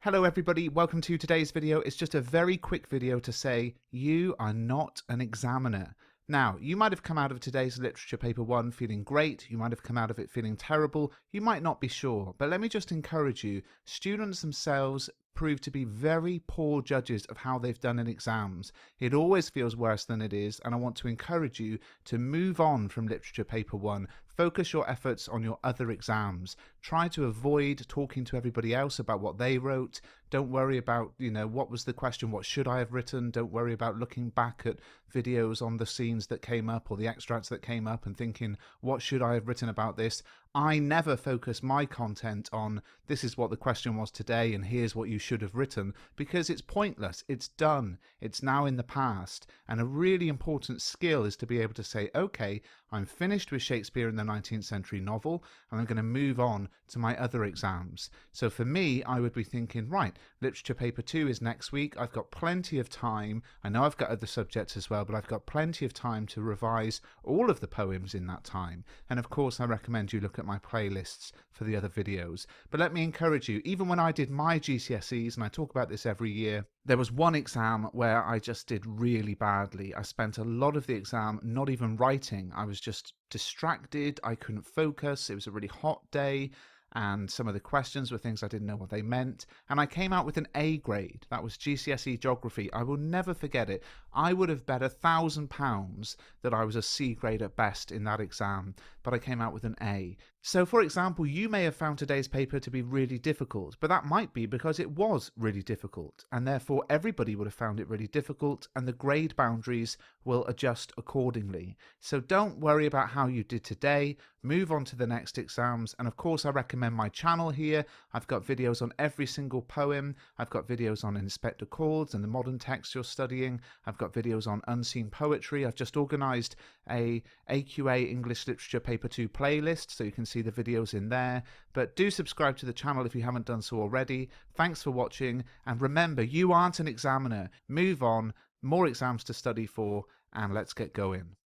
Hello everybody, welcome to today's video. It's just a very quick video to say you are not an examiner. Now, you might have come out of today's literature paper 1 feeling great, you might have come out of it feeling terrible, you might not be sure, but let me just encourage you, students themselves prove to be very poor judges of how they've done in exams. It always feels worse than it is, and I want to encourage you to move on from literature paper 1. Focus your efforts on your other exams. Try to avoid talking to everybody else about what they wrote. Don't worry about, what was the question, what should I have written? Don't worry about looking back at videos on the scenes that came up or the extracts that came up and thinking, what should I have written about this? I never focus my content on this is what the question was today and here's what you should have written, because it's pointless. It's done. It's now in the past. And a really important skill is to be able to say, okay, I'm finished with Shakespeare in the 19th century novel and I'm going to move on to my other exams. So for me, I would be thinking, right, literature paper 2 is next week. I've got plenty of time. I know I've got other subjects as well, but I've got plenty of time to revise all of the poems in that time. And of course, I recommend you look at my playlists for the other videos. But let me encourage you, even when I did my GCSEs, and I talk about this every year, there was one exam where I just did really badly. I spent a lot of the exam not even writing. I was just distracted. I couldn't focus. It was a really hot day. And some of the questions were things I didn't know what they meant. And I came out with an A grade. That was GCSE Geography. I will never forget it. I would have bet £1,000 that I was a C grade at best in that exam, but I came out with an A. So for example, you may have found today's paper to be really difficult, but that might be because it was really difficult, and therefore everybody would have found it really difficult, and the grade boundaries will adjust accordingly. So don't worry about how you did today, move on to the next exams, and of course I recommend my channel here. I've got videos on every single poem, I've got videos on Inspector Chords and the modern text you're studying, I've got videos on unseen poetry. I've just organised a AQA English Literature Paper 2 playlist, so you can see the videos in there. But do subscribe to the channel if you haven't done so already. Thanks for watching, and remember, you aren't an examiner. Move on, more exams to study for, and let's get going.